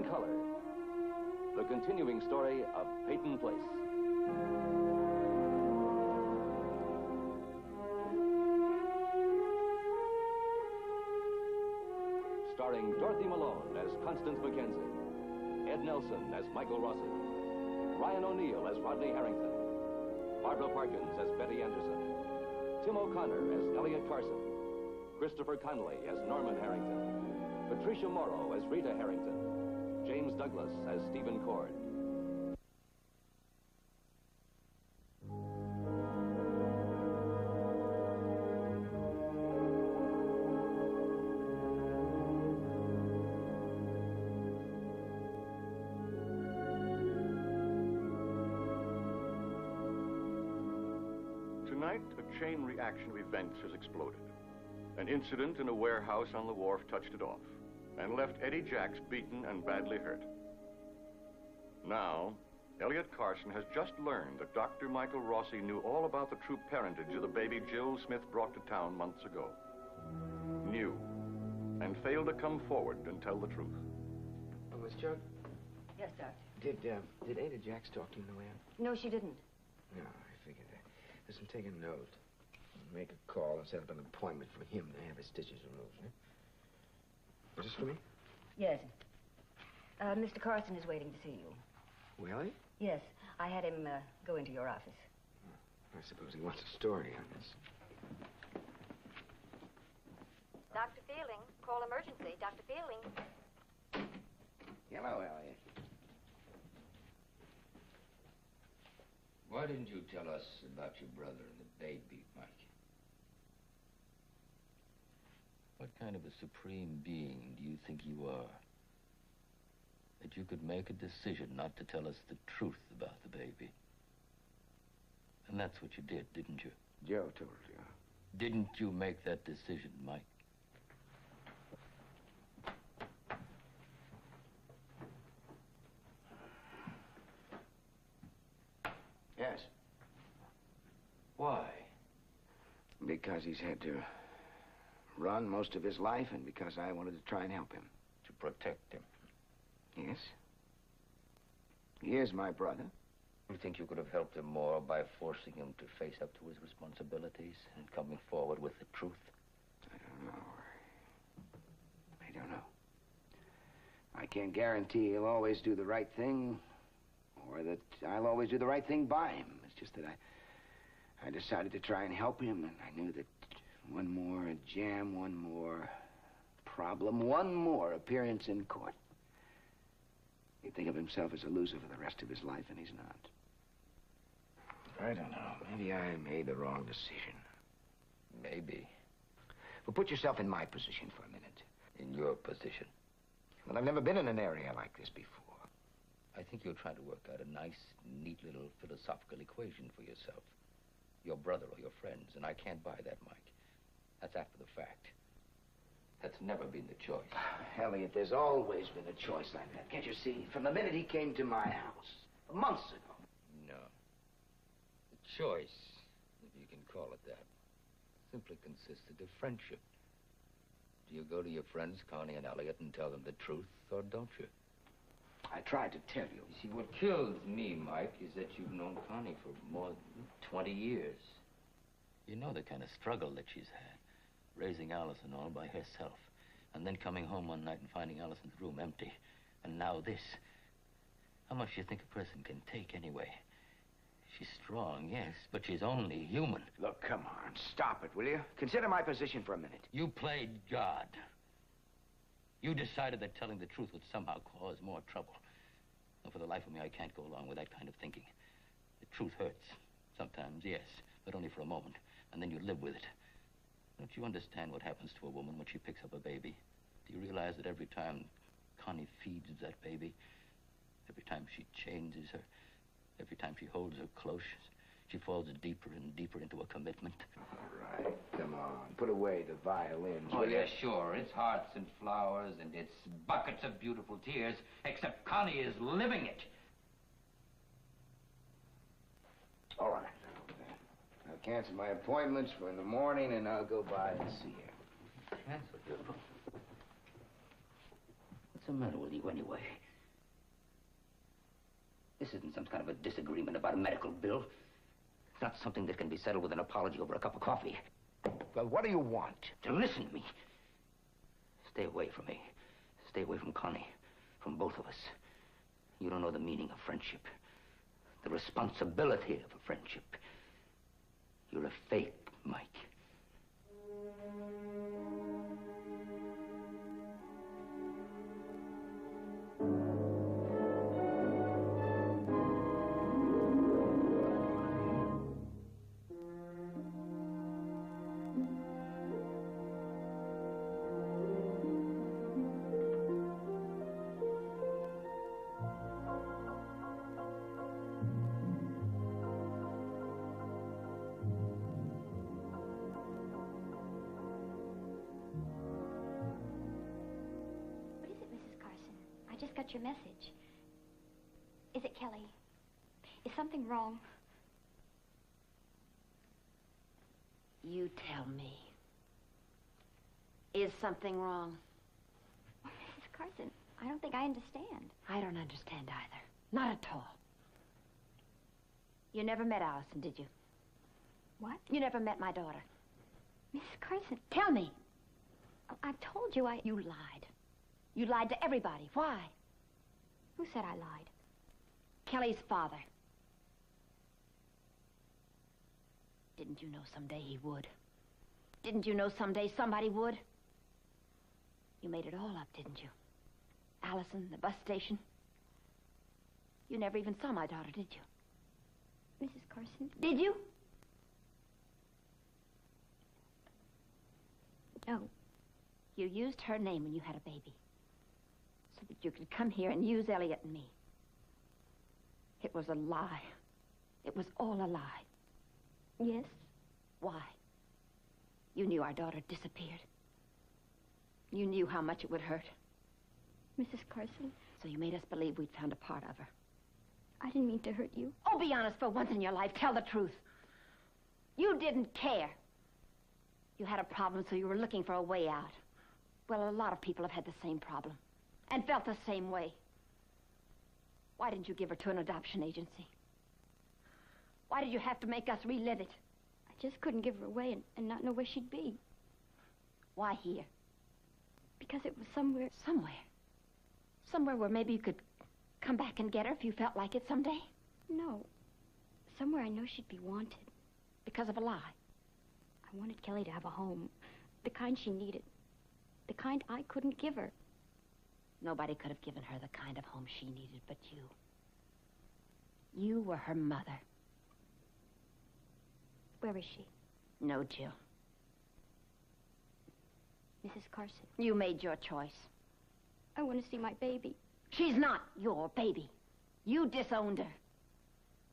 in color. The continuing story of Peyton Place. Starring Dorothy Malone as Constance Mackenzie, Ed Nelson as Michael Rossi, Ryan O'Neill as Rodney Harrington, Barbara Parkins as Betty Anderson, Tim O'Connor as Elliot Carson, Christopher Connolly as Norman Harrington, Patricia Morrow as Rita Harrington, James Douglas as Stephen Cord. Tonight, a chain reaction of events has exploded. An incident in a warehouse on the wharf touched it off and left Eddie Jacks beaten and badly hurt. Now, Elliot Carson has just learned that Dr. Michael Rossi knew all about the true parentage of the baby Jill Smith brought to town months ago. Knew, and failed to come forward and tell the truth. Oh, Miss Judd? Yes, Doctor. Did Ada Jacks talk to you on the way out? No, she didn't. No, I figured that. Listen, take a note. Make a call and set up an appointment for him to have his stitches removed, huh? Is this for me? Yes. Mr. Carson is waiting to see you. Really? Yes. I had him go into your office. I suppose he wants a story on this. Dr. Fielding, call emergency. Dr. Fielding. Hello, Elliot. Why didn't you tell us about your brother and the baby, Mike? What kind of a supreme being do you think you are? That you could make a decision not to tell us the truth about the baby. And that's what you did, didn't you? Joe told you. Didn't you make that decision, Mike? Yes. Why? Because he's had to run most of his life and because I wanted to try and help him. To protect him. Yes. He is my brother. You think you could have helped him more by forcing him to face up to his responsibilities and coming forward with the truth? I don't know. I don't know. I can't guarantee he'll always do the right thing or that I'll always do the right thing by him. It's just that I decided to try and help him, and I knew that one more jam, one more problem, one more appearance in court. He'd think of himself as a loser for the rest of his life, and he's not. I don't know. Maybe I made the wrong decision. Maybe. Well, put yourself in my position for a minute. In your position. Well, I've never been in an area like this before. I think you're trying to work out a nice, neat little philosophical equation for yourself. Your brother or your friends, and I can't buy that, Mike. That's after the fact. That's never been the choice. Elliot, there's always been a choice like that. Can't you see? From the minute he came to my house, months ago. No. The choice, if you can call it that, simply consisted of friendship. Do you go to your friends, Connie and Elliot, and tell them the truth, or don't you? I tried to tell you. You see, what kills me, Mike, is that you've known Connie for more than 20 years. You know the kind of struggle that she's had, raising Allison all by herself, and then coming home one night and finding Allison's room empty. And now this. How much do you think a person can take anyway? She's strong, yes, but she's only human. Look, come on, stop it, will you? Consider my position for a minute. You played God. You decided that telling the truth would somehow cause more trouble. And for the life of me, I can't go along with that kind of thinking. The truth hurts. Sometimes, yes, but only for a moment. And then you live with it. Don't you understand what happens to a woman when she picks up a baby? Do you realize that every time Connie feeds that baby, every time she changes her, every time she holds her close, she falls deeper and deeper into a commitment? All right, come on. Put away the violins, Oh, will yeah, you? sure. It's hearts and flowers, and it's buckets of beautiful tears, except Connie is living it. All right. I'll cancel my appointments for in the morning, and I'll go by and see her. Cancel, beautiful. What's the matter with you, anyway? This isn't some kind of a disagreement about a medical bill. It's not something that can be settled with an apology over a cup of coffee. Well, what do you want? To listen to me. Stay away from me. Stay away from Connie. From both of us. You don't know the meaning of friendship. The responsibility of a friendship. You're a fake, Mike. Got your message. Is it Kelly? Is something wrong? You tell me. Is something wrong? Well, Mrs. Carson, I don't think I understand. I don't understand either. Not at all. You never met Allison, did you? What? You never met my daughter. Mrs. Carson. Tell me. I've told you You lied. You lied to everybody. Why? Who said I lied? Kelly's father. Didn't you know someday he would? Didn't you know someday somebody would? You made it all up, didn't you? Allison, the bus station. You never even saw my daughter, did you? Mrs. Carson. Did you? No. You used her name when you had a baby. So that you could come here and use Elliot and me. It was a lie. It was all a lie. Yes. Why? You knew our daughter disappeared. You knew how much it would hurt. Mrs. Carson. So you made us believe we'd found a part of her. I didn't mean to hurt you. Oh, be honest for once in your life. Tell the truth. You didn't care. You had a problem, so you were looking for a way out. Well, a lot of people have had the same problem. And felt the same way. Why didn't you give her to an adoption agency? Why did you have to make us relive it? I just couldn't give her away and not know where she'd be. Why here? Because it was somewhere... Somewhere? Somewhere where maybe you could come back and get her if you felt like it someday? No. Somewhere I know she'd be wanted. Because of a lie? I wanted Kelly to have a home. The kind she needed. The kind I couldn't give her. Nobody could have given her the kind of home she needed but you. You were her mother. Where is she? No, Jill. Mrs. Carson. You made your choice. I want to see my baby. She's not your baby. You disowned her.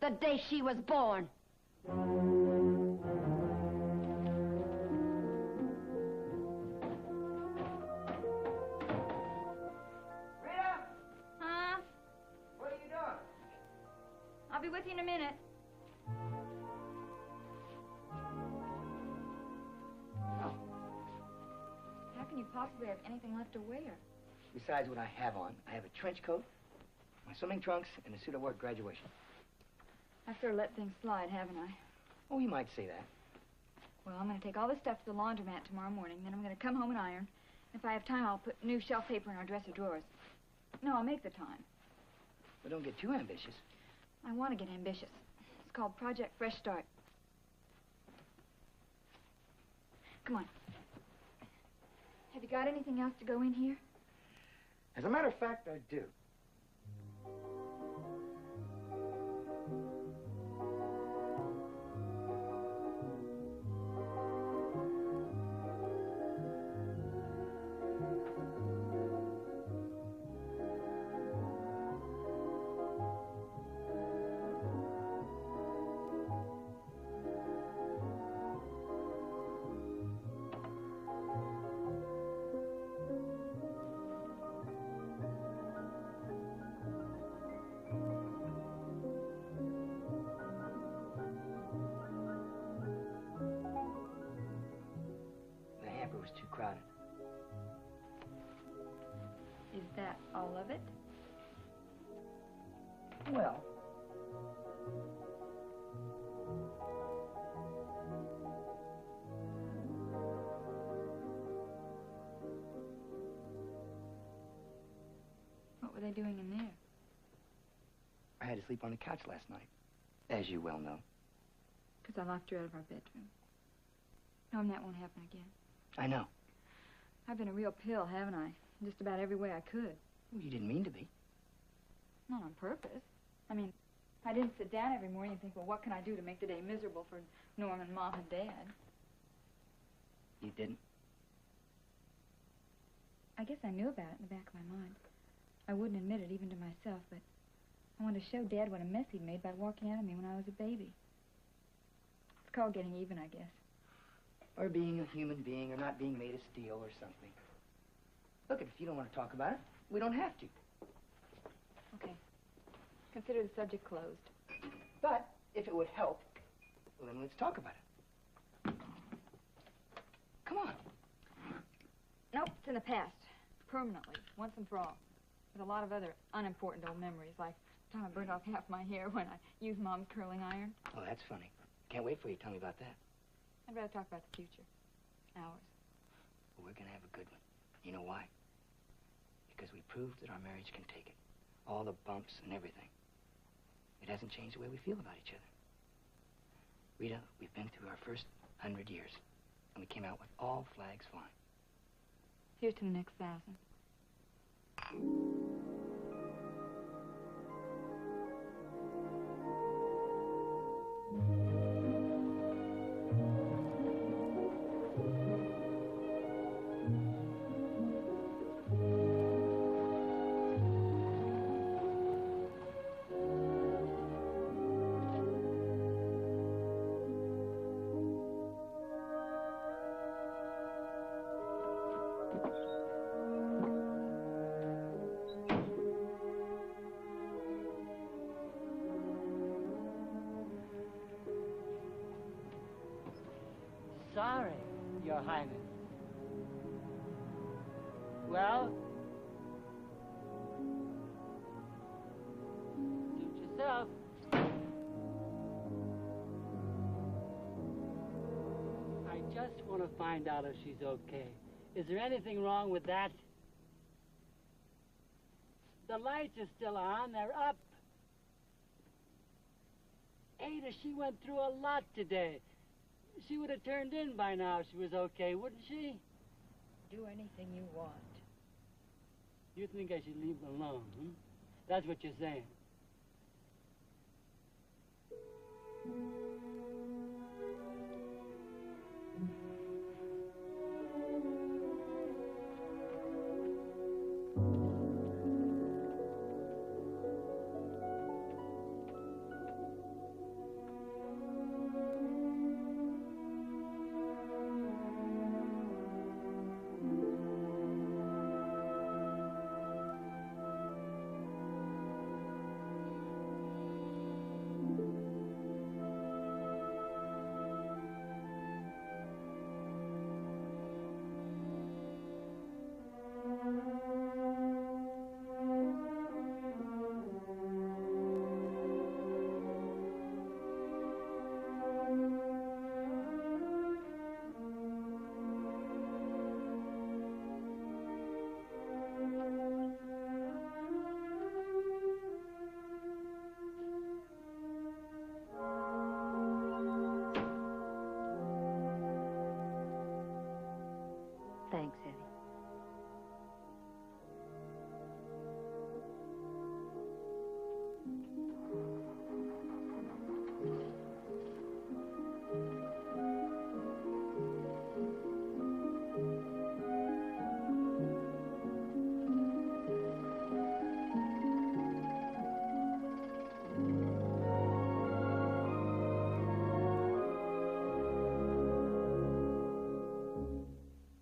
The day she was born. I'll be with you in a minute. Oh. How can you possibly have anything left to wear? Besides what I have on, I have a trench coat, my swimming trunks, and a suit I wore at graduation. I've sort of let things slide, haven't I? Oh, you might say that. Well, I'm going to take all this stuff to the laundromat tomorrow morning. Then I'm going to come home and iron. If I have time, I'll put new shelf paper in our dresser drawers. No, I'll make the time. But don't get too ambitious. I want to get ambitious. It's called Project Fresh Start. Come on. Have you got anything else to go in here? As a matter of fact, I do. Was too crowded. Is that all of it? Well, were they doing in there? I had to sleep on the couch last night, as you well know. Because I locked you out of our bedroom. Knowing that won't happen again. I know. I've been a real pill, haven't I? Just about every way I could. Well, you didn't mean to be. Not on purpose. I mean, I didn't sit down every morning and think, well, what can I do to make the day miserable for Norm and Mom and Dad? You didn't? I guess I knew about it in the back of my mind. I wouldn't admit it even to myself, but I wanted to show Dad what a mess he'd made by walking out of me when I was a baby. It's called getting even, I guess. Or being a human being, or not being made of steel or something. Look, if you don't want to talk about it, we don't have to. Okay. Consider the subject closed. But if it would help, well, then let's talk about it. Come on. Nope, it's in the past. Permanently, once and for all. With a lot of other unimportant old memories, like the time I burned off half my hair when I used Mom's curling iron. Oh, that's funny. Can't wait for you to tell me about that. I'd rather talk about the future. Ours. Well, we're going to have a good one. You know why? Because we proved that our marriage can take it. All the bumps and everything. It hasn't changed the way we feel about each other. Rita, we've been through our first 100 years, and we came out with all flags flying. Here's to the next 1,000. Sorry, Your Highness. Well? Suit yourself. I just want to find out if she's okay. Is there anything wrong with that? The lights are still on. They're up. Ada, she went through a lot today. She would have turned in by now if she was okay, wouldn't she? Do anything you want. You think I should leave her alone, hmm? That's what you're saying.